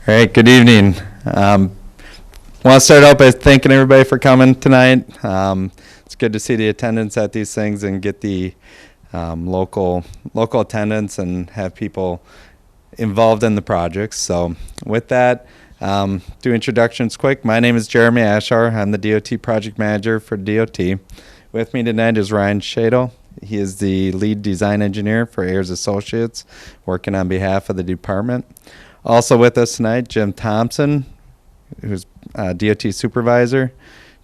All right, good evening. Want to start out by thanking everybody for coming tonight. It's good to see the attendance at these things and get the local attendance and have people involved in the projects. So with that, do introductions quick. My name is Jeremy Ashar. I'm the DOT project manager for DOT. With me tonight is Ryan Shado. He is the lead design engineer for Ayers Associates, working on behalf of the department. Also with us tonight, Jim Thompson, who's DOT supervisor,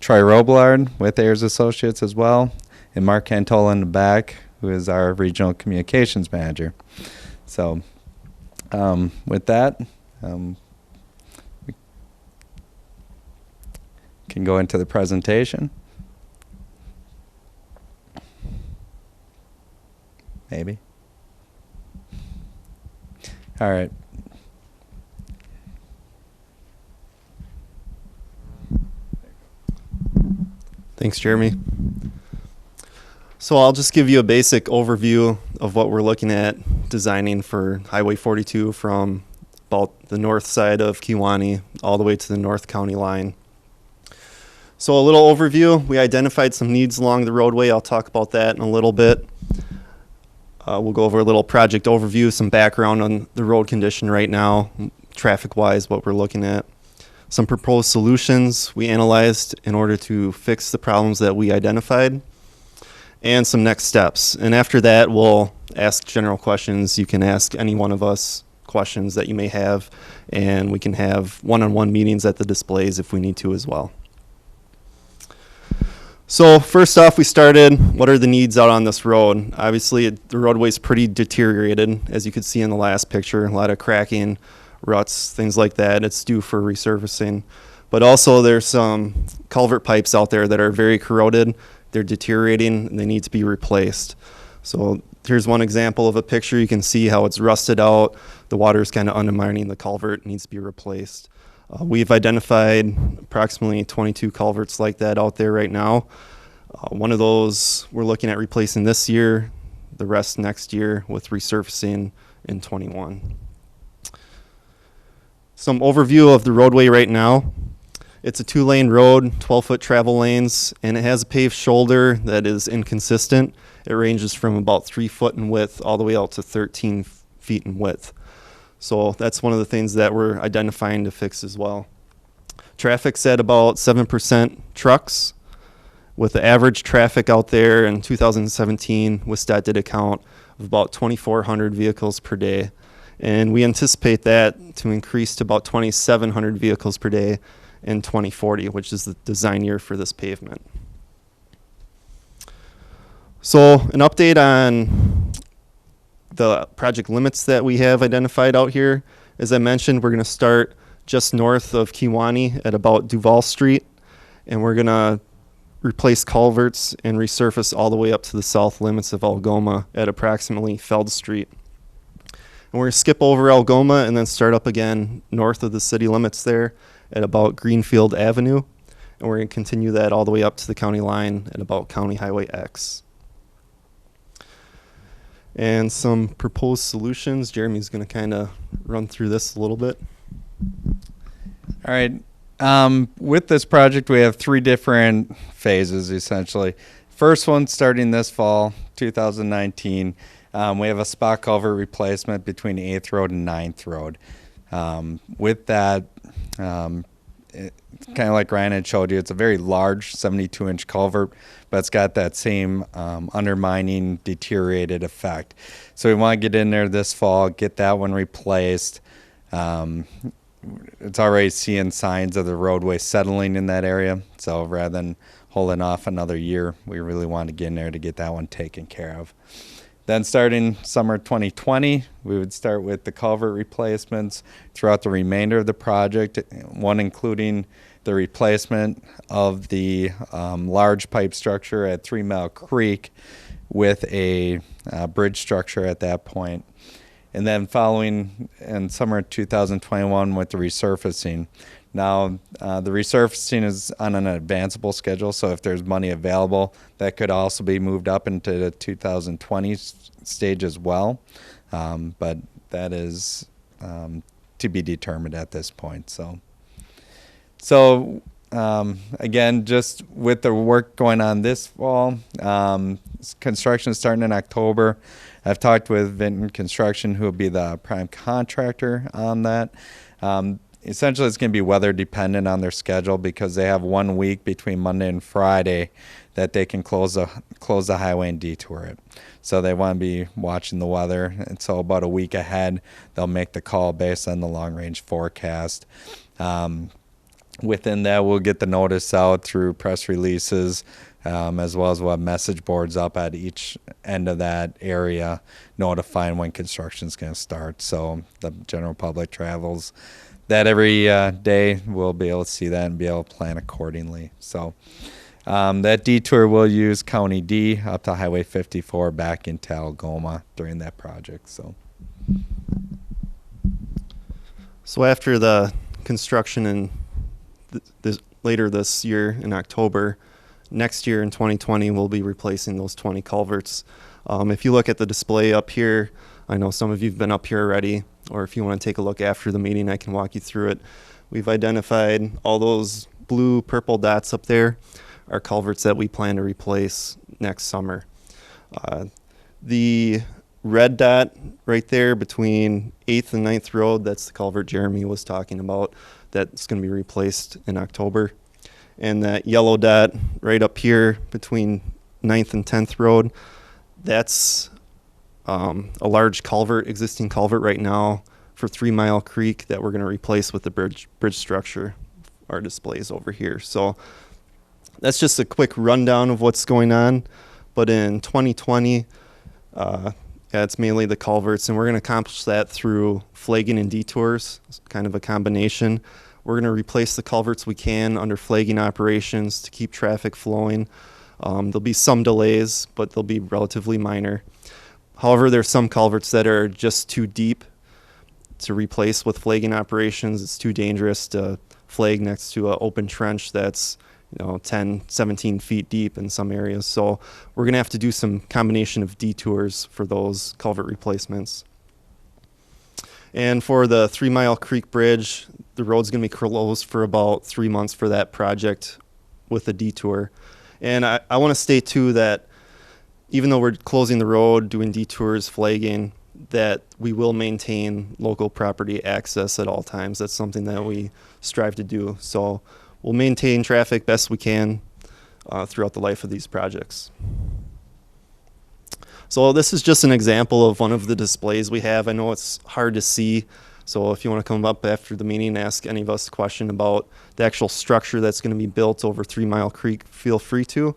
Troy Robillard with Ayers Associates as well, and Mark Cantola in the back, who is our regional communications manager. So with that, we can go into the presentation. Maybe. All right. Thanks, Jeremy. So I'll just give you a basic overview of what we're looking at designing for Highway 42 from about the north side of Kewaunee all the way to the North County line. So a little overview, we identified some needs along the roadway. I'll talk about that in a little bit. We'll go over a little project overview, some background on the road condition right now, traffic-wise, what we're looking at. Some proposed solutions we analyzed in order to fix the problems that we identified, and some next steps. And after that, we'll ask general questions. You can ask any one of us questions that you may have, and we can have one-on-one meetings at the displays if we need to as well. So first off, we started, what are the needs out on this road? Obviously, the roadway is pretty deteriorated, as you could see in the last picture, a lot of cracking, ruts, things like that. It's due for resurfacing. But also there's some culvert pipes out there that are very corroded. They're deteriorating and they need to be replaced. So here's one example of a picture. You can see how it's rusted out. The water is kind of undermining the culvert. It needs to be replaced. We've identified approximately 22 culverts like that out there right now. One of those we're looking at replacing this year, the rest next year with resurfacing in 21. Some overview of the roadway right now. It's a 2-lane road, 12-foot travel lanes, and it has a paved shoulder that is inconsistent. It ranges from about 3 foot in width all the way out to 13 feet in width. So that's one of the things that we're identifying to fix as well. Traffic's at about 7% trucks, with the average traffic out there in 2017, WSDOT did a count of about 2,400 vehicles per day. And we anticipate that to increase to about 2,700 vehicles per day in 2040, which is the design year for this pavement. So an update on the project limits that we have identified out here. As I mentioned, we're going to start just north of Kewaunee at about Duval Street, and we're going to replace culverts and resurface all the way up to the south limits of Algoma at approximately Feld Street. And we're going to skip over Algoma and then start up again north of the city limits there at about Greenfield Avenue. And we're going to continue that all the way up to the county line at about County Highway X. And some proposed solutions. Jeremy's going to kind of run through this a little bit. All right. With this project, we have 3 different phases, essentially. First one starting this fall, 2019. We have a spot culvert replacement between 8th Road and 9th Road. With that, kind of like Ryan had showed you, it's a very large 72-inch culvert, but it's got that same undermining, deteriorated effect. So we want to get in there this fall, get that one replaced. It's already seeing signs of the roadway settling in that area. So rather than holding off another year, we really want to get in there to get that one taken care of. Then starting summer 2020, we would start with the culvert replacements throughout the remainder of the project, one including the replacement of the large pipe structure at 3 Mile Creek with a bridge structure at that point. And then following in summer 2021 with the resurfacing. Now, the resurfacing is on an advanceable schedule, so if there's money available, that could also be moved up into the 2020 stage as well. But that is to be determined at this point. So again, just with the work going on this fall, construction is starting in October. I've talked with Vinton Construction, who will be the prime contractor on that. Essentially, it's going to be weather dependent on their schedule because they have 1 week between Monday and Friday that they can close the highway and detour it. So they want to be watching the weather, and so about a week ahead, they'll make the call based on the long-range forecast. Within that, we'll get the notice out through press releases, as well as we'll have message boards up at each end of that area notifying when construction is going to start. So the general public travels that every day. We'll be able to see that and be able to plan accordingly. So that detour will use County D up to Highway 54 back into Algoma during that project. So after the construction in later this year in October, next year in 2020, we'll be replacing those 20 culverts. If you look at the display up here, I know some of you have been up here already, or if you want to take a look after the meeting, I can walk you through it. We've identified all those blue, purple dots up there are culverts that we plan to replace next summer. The red dot right there between 8th and 9th Road, that's the culvert Jeremy was talking about. That's going to be replaced in October. And that yellow dot right up here between 9th and 10th Road, that's a large culvert, existing culvert right now for 3 Mile Creek that we're going to replace with the bridge structure. Our displays over here. So that's just a quick rundown of what's going on. But in 2020, it's mainly the culverts, and we're going to accomplish that through flagging and detours. It's kind of a combination. We're going to replace the culverts we can under flagging operations to keep traffic flowing. There'll be some delays, but they'll be relatively minor. However, there's some culverts that are just too deep to replace with flagging operations. It's too dangerous to flag next to an open trench that's 10, 17 feet deep in some areas. So we're going to have to do some combination of detours for those culvert replacements. And for the 3 Mile Creek Bridge, the road's going to be closed for about 3 months for that project with a detour. And I want to state too that even though we're closing the road, doing detours, flagging, that we will maintain local property access at all times. That's something that we strive to do. So we'll maintain traffic best we can throughout the life of these projects. So this is just an example of one of the displays we have. I know it's hard to see, so if you want to come up after the meeting and ask any of us a question about the actual structure that's going to be built over 3 Mile Creek, feel free to.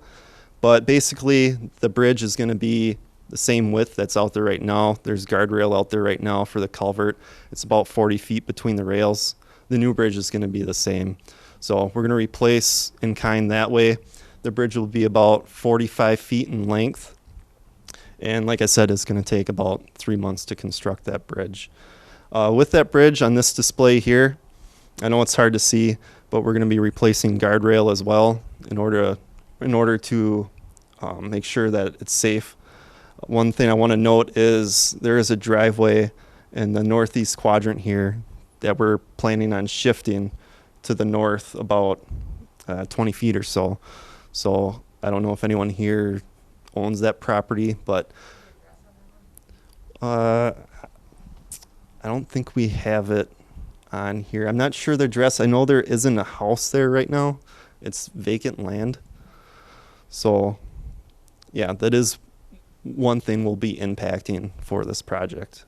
But basically, the bridge is going to be the same width that's out there right now. There's guardrail out there right now for the culvert. It's about 40 feet between the rails. The new bridge is going to be the same. So we're going to replace in kind that way. The bridge will be about 45 feet in length. And like I said, it's going to take about 3 months to construct that bridge. With that bridge on this display here, I know it's hard to see, but we're going to be replacing guardrail as well in order to make sure that it's safe. One thing I want to note is there is a driveway in the northeast quadrant here that we're planning on shifting to the north about 20 feet or so. So I don't know if anyone here owns that property, but I don't think we have it on here. I'm not sure the address. I know there isn't a house there right now. It's vacant land. So yeah, that is one thing we'll be impacting for this project.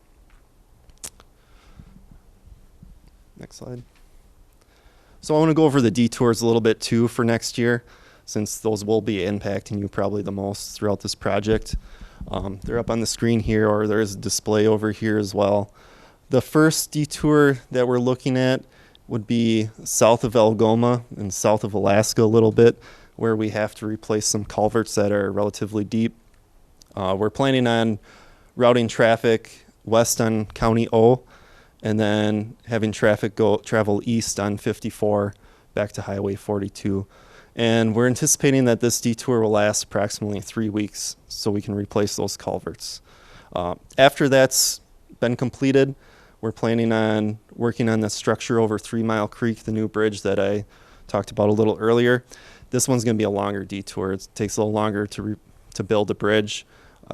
Next slide. So I want to go over the detours a little bit too for next year, since those will be impacting you probably the most throughout this project. They're up on the screen here, or there is a display over here as well. The first detour that we're looking at would be south of Algoma and south of Alaska a little bit, where we have to replace some culverts that are relatively deep. We're planning on routing traffic west on County O, and then having traffic travel east on 54 back to Highway 42. And we're anticipating that this detour will last approximately 3 weeks so we can replace those culverts. After that's been completed, We're planning on working on the structure over 3 Mile Creek, the new bridge that I talked about a little earlier. This one's going to be a longer detour. It takes a little longer to build a bridge.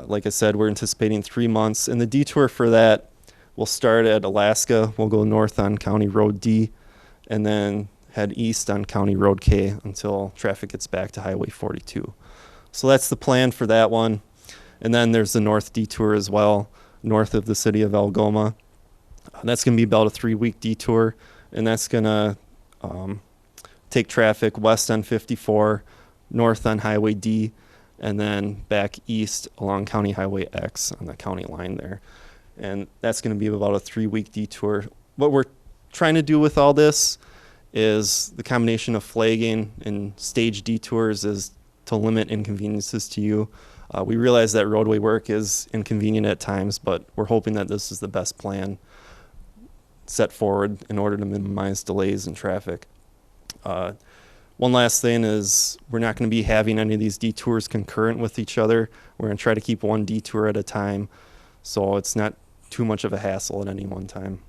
Like I said, we're anticipating 3 months. And the detour for that will start at Alaska. We'll go north on County Road D and then head east on County Road K until traffic gets back to Highway 42. So that's the plan for that one. And then there's the north detour as well, north of the city of Algoma. That's going to be about a 3-week detour, and that's going to take traffic west on 54, north on Highway D, and then back east along County Highway X on the county line there. And that's going to be about a 3-week detour. What we're trying to do with all this is the combination of flagging and stage detours is to limit inconveniences to you. We realize that roadway work is inconvenient at times, but we're hoping that this is the best plan set forward in order to minimize delays in traffic. One last thing is we're not going to be having any of these detours concurrent with each other. We're going to try to keep one detour at a time so it's not too much of a hassle at any one time.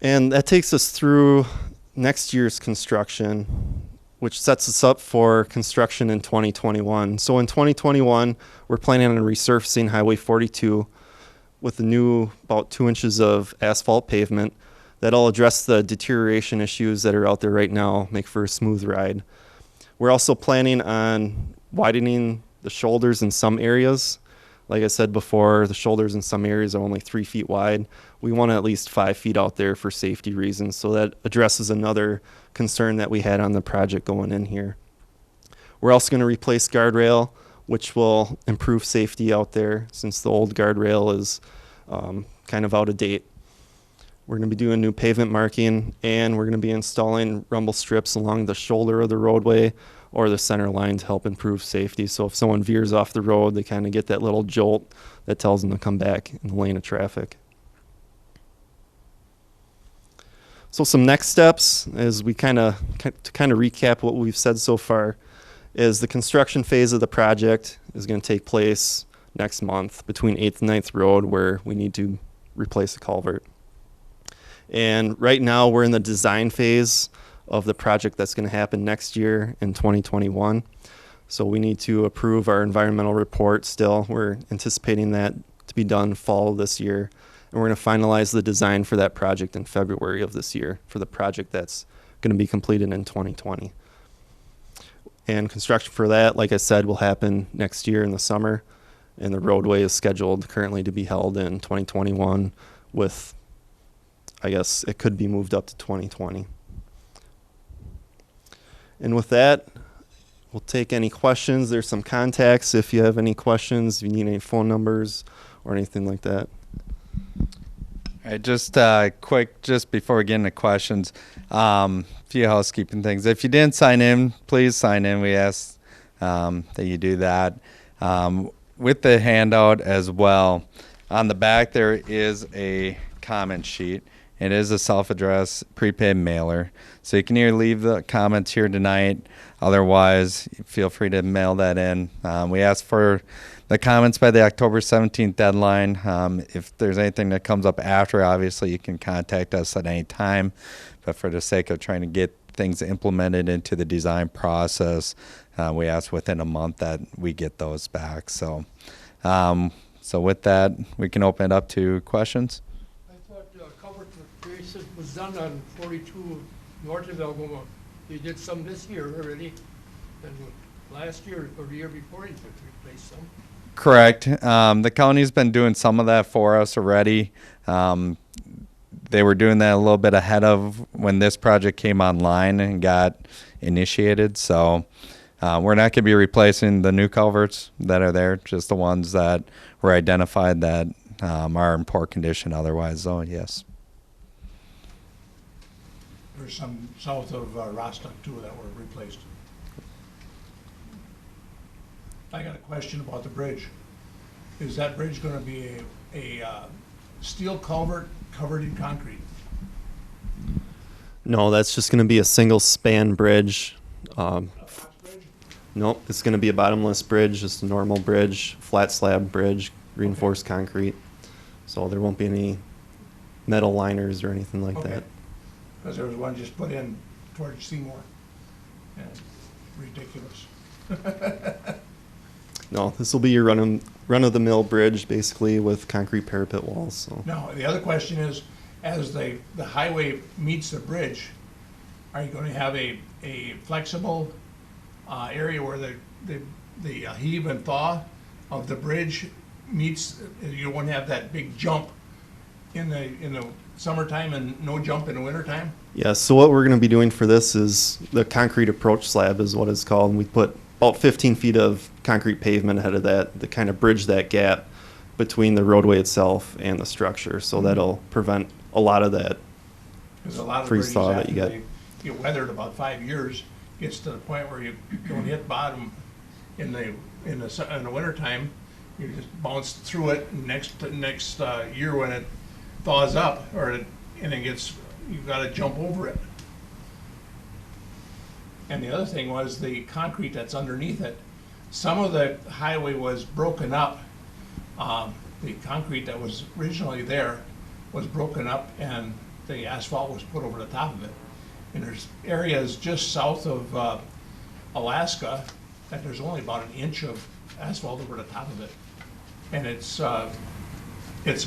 And that takes us through next year's construction, which sets us up for construction in 2021. So in 2021, we're planning on resurfacing Highway 42 with a new about 2 inches of asphalt pavement that'll address the deterioration issues that are out there right now, make for a smooth ride. We're also planning on widening the shoulders in some areas. Like I said before, the shoulders in some areas are only 3 feet wide. We want at least 5 feet out there for safety reasons, so that addresses another concern that we had on the project going in here. We're also going to replace guardrail, which will improve safety out there since the old guardrail is kind of out of date. We're going to be doing new pavement marking, and we're going to be installing rumble strips along the shoulder of the roadway or the center line to help improve safety. So if someone veers off the road, they kind of get that little jolt that tells them to come back in the lane of traffic. So some next steps, as we kind of recap what we've said so far, is the construction phase of the project is going to take place next month between 8th and 9th Road, where we need to replace a culvert. And right now we're in the design phase of the project that's going to happen next year in 2021. So we need to approve our environmental report still. We're anticipating that to be done fall this year. And we're going to finalize the design for that project in February of this year for the project that's going to be completed in 2020. And construction for that, like I said, will happen next year in the summer. And the roadway is scheduled currently to be held in 2021 with, I guess it could be moved up to 2020. And with that, we'll take any questions. There's some contacts if you have any questions, if you need any phone numbers or anything like that. All right, just quick, just before we get into questions, a few housekeeping things. If you didn't sign in, please sign in. We ask that you do that. With the handout as well, on the back there is a comment sheet. It is a self-addressed prepaid mailer, so you can either leave the comments here tonight. Otherwise, feel free to mail that in. We ask for the comments by the October 17th deadline. If there's anything that comes up after, obviously you can contact us at any time. But for the sake of trying to get things implemented into the design process, we ask within a month that we get those back. So, so with that, we can open it up to questions. Culvert Replacement was done on 42 north of Algoma. They did some this year already, and last year or the year before he replaced some. Correct. The county's been doing some of that for us already. They were doing that a little bit ahead of when this project came online and got initiated. So we're not going to be replacing the new culverts that are there, just the ones that were identified that are in poor condition otherwise. So yes. There's some south of Rostock too that were replaced. I got a question about the bridge. Is that bridge going to be a steel culvert covered in concrete? No, that's just going to be a single span bridge. Bridge? Nope, it's going to be a bottomless bridge, just a normal bridge, flat slab bridge, reinforced concrete. So there won't be any metal liners or anything like Okay. that. Because there was one just put in towards Seymour. And ridiculous. No, this will be your run-of-the-mill bridge, basically, with concrete parapet walls. So Now, the other question is, as the highway meets the bridge, are you gonna have a flexible area where the heave and thaw of the bridge meets, you won't have that big jump in the summertime and no jump in the wintertime? yeah, so what we're going to be doing for this is the concrete approach slab is what it's called. And we put about 15 feet of concrete pavement ahead of that to kind of bridge that gap between the roadway itself and the structure. So that'll prevent a lot of that. Because a lot of Freeze bridges, thaw that after you get. they get weathered about 5 years, gets to the point where you don't hit bottom in the wintertime. You just bounce through it, and next year when it thaws up, and it gets, you've gotta jump over it. And the other thing was the concrete that's underneath it. Some of the highway was broken up. The concrete that was originally there was broken up and the asphalt was put over the top of it. And there's areas just south of Alaska that there's only about an inch of asphalt over the top of it. And it's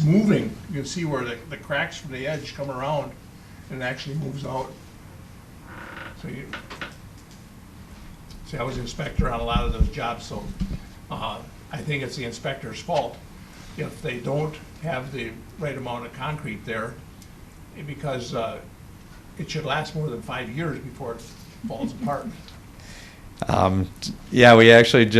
moving. You can see where the cracks from the edge come around and it actually moves out. See, I was inspector on a lot of those jobs, so I think it's the inspector's fault if they don't have the right amount of concrete there, because it should last more than 5 years before it falls apart. Yeah, we actually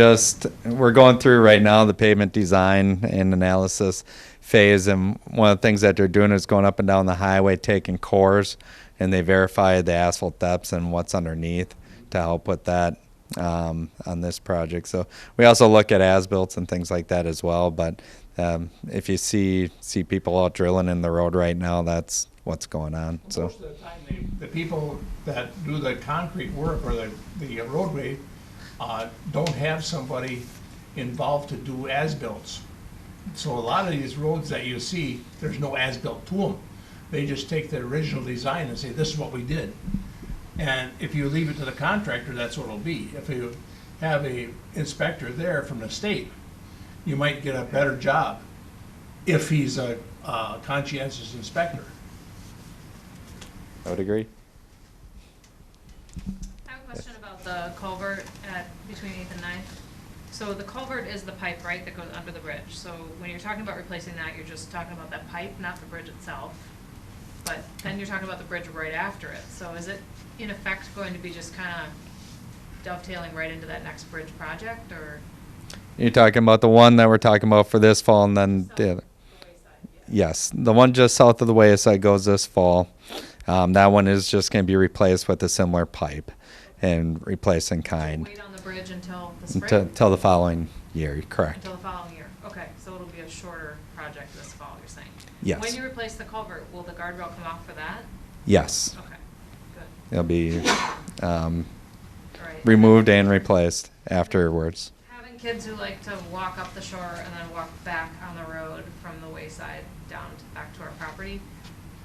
we're going through right now the pavement design and analysis phase, and one of the things that they're doing is going up and down the highway, taking cores, and they verify the asphalt depths and what's underneath to help with that on this project. So we also look at as-built and things like that as well, but if you see people out drilling in the road right now, that's what's going on. So most of the time, the people that do the concrete work or the roadway don't have somebody involved to do as-bills. So a lot of these roads that you see, there's no as-built to them. They just take the original design and say, this is what we did. And if you leave it to the contractor, that's what it'll be. If you have a inspector there from the state, you might get a better job if he's a conscientious inspector. I would agree. I have a question about the culvert between 8th and 9th. So the culvert is the pipe, right, that goes under the bridge. So when you're talking about replacing that, you're just talking about that pipe, not the bridge itself. But then you're talking about the bridge right after it. So is it in effect going to be just kind of dovetailing right into that next bridge project, or? You're talking about the one that we're talking about for this fall, and then the other. Yes, the one just south of the wayside goes this fall. That one is just going to be replaced with a similar pipe and replace in kind. Wait on the bridge until the spring? Until the following year, correct. Until the following year. Okay, so it'll be a shorter project this fall, you're saying? Yes. When you replace the culvert, will the guardrail come off for that? Yes. Okay, good. It'll be All right. removed and replaced afterwards. Having kids who like to walk up the shore and then walk back on the road from the wayside down back to our property,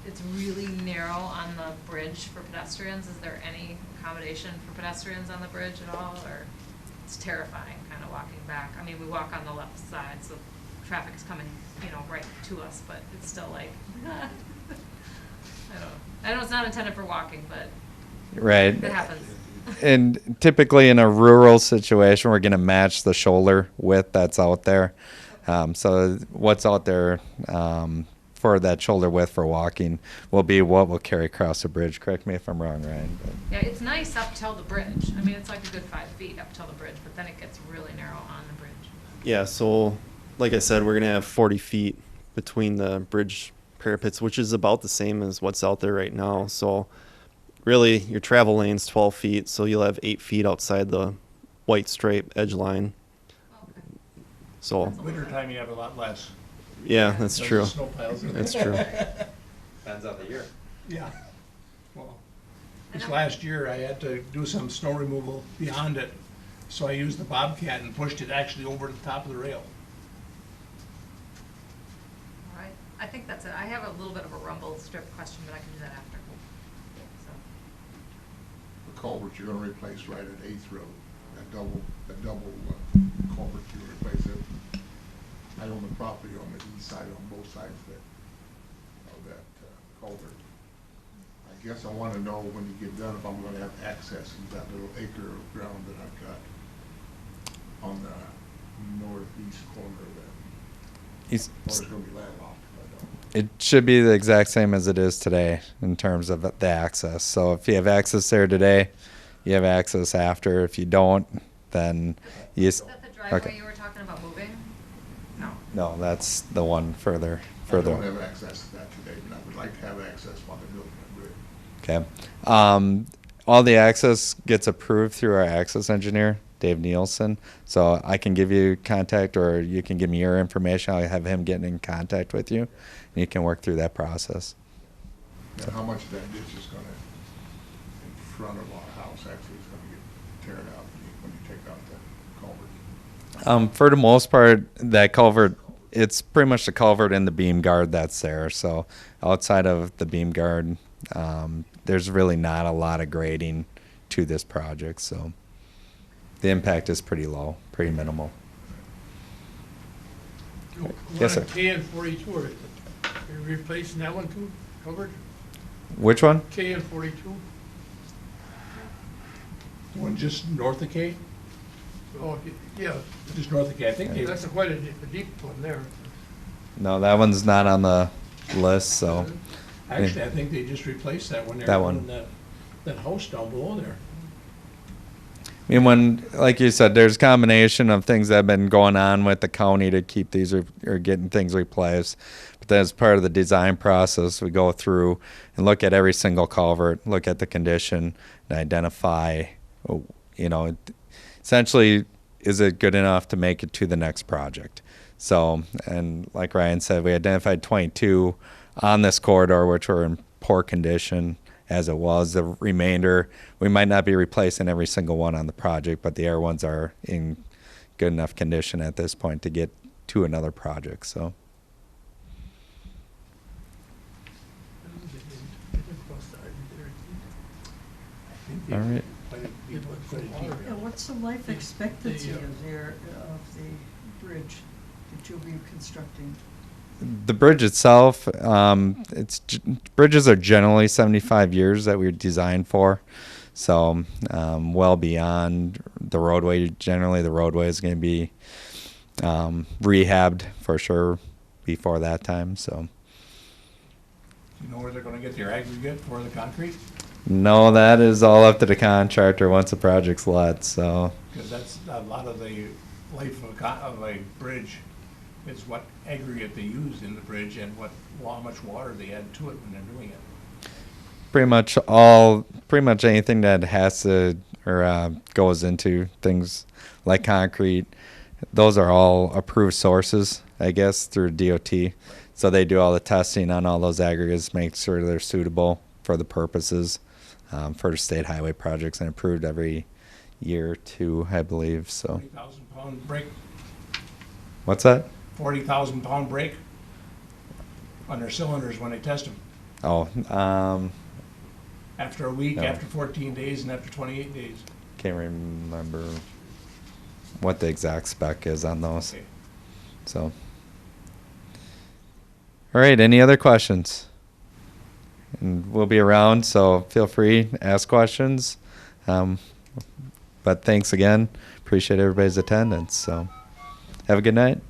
it's really narrow on the bridge for pedestrians. Is there any accommodation for pedestrians on the bridge at all, or it's terrifying kind of walking back? I mean, we walk on the left side, so traffic's coming, right to us, but it's still like, I know it's not intended for walking, but Right. it happens. And typically in a rural situation, we're going to match the shoulder width that's out there. So what's out there for that shoulder width for walking will be what will carry across the bridge. Correct me if I'm wrong, Ryan. But. Yeah, it's nice up till the bridge. I mean, it's like a good 5 feet up till the bridge, but then it gets really narrow on the bridge. Yeah, so like I said, we're going to have 40 feet between the bridge parapets, which is about the same as what's out there right now. So really, your travel lane's 12 feet, so you'll have 8 feet outside the white stripe edge line. Okay. So, Wintertime, you have a lot less. yeah, that's There's true. Snow piles in That's there. true. Depends on the year. Yeah. Well, this last year, I had to do some snow removal beyond it, so I used the Bobcat and pushed it actually over the top of the rail. All right. think that's it. I have a little bit of a rumble strip question, but I can do that after. So, The culvert you're gonna replace right at 8th Road, that double culvert you're gonna replace it. I own the property on the east side, on both sides of that culvert. I guess I wanna know when you get done if I'm gonna have access to that little acre of ground that I've got on the northeast corner of that. Or it's gonna be landlocked if I don't. It should be the exact same as it is today in terms of the access. So if you have access there today, you have access after. If you don't, then you. is that the driveway you were talking about moving? No. No, that's the one further. I don't have access to that today, but I would like to have access while they're building that bridge. Okay. All the access gets approved through our access engineer, Dave Nielsen. So I can give you contact, or you can give me your information. I'll have him get in contact with you, and you can work through that process. And how much of that ditch is gonna, in front of our house, actually is gonna get teared out when you take out the culvert? For the most part, that culvert, it's pretty much the culvert and the beam guard that's there. So outside of the beam guard, there's really not a lot of grading to this project. So the impact is pretty low, pretty minimal. Yes, sir. K and 42, are you replacing that one too, covered? Which one? K and 42? The one just north of K, Oh, yeah, just north of K, I think they, that's quite a deep one there. No, that one's not on the list. So actually, I think they just replaced that when they That were one. doing that house down below there. I mean, when, like you said, there's a combination of things that have been going on with the county to keep these or getting things replaced. But then as part of the design process, we go through and look at every single culvert, look at the condition, and identify, essentially, is it good enough to make it to the next project? So, and like Ryan said, we identified 22 on this corridor, which were in poor condition as it was. The remainder, we might not be replacing every single one on the project, but the air ones are in good enough condition at this point to get to another project. So, all right. Yeah, what's the life expectancy of the bridge that you'll be constructing? The bridge itself, bridges are generally 75 years that we're designed for. So, well beyond the roadway. Generally, the roadway is going to be rehabbed for sure before that time. So, You know where they're gonna get their aggregate for the concrete? no, that is all up to the contractor once the project's let. So, Because that's a lot of the life of a bridge, is what aggregate they use in the bridge and how much water they add to it when they're doing it. pretty much anything that has to or goes into things like concrete, those are all approved sources, I guess, through DOT. So they do all the testing on all those aggregates, make sure they're suitable for the purposes for state highway projects, and approved every year or two, I believe. So 40,000-pound brake, what's that? 40,000-pound brake on their cylinders when they test them. Oh, After a week, No. after 14 days, and after 28 days. can't remember what the exact spec is on those. Okay. So, all right, any other questions? And we'll be around, so feel free to ask questions. But thanks again. Appreciate everybody's attendance. So, have a good night.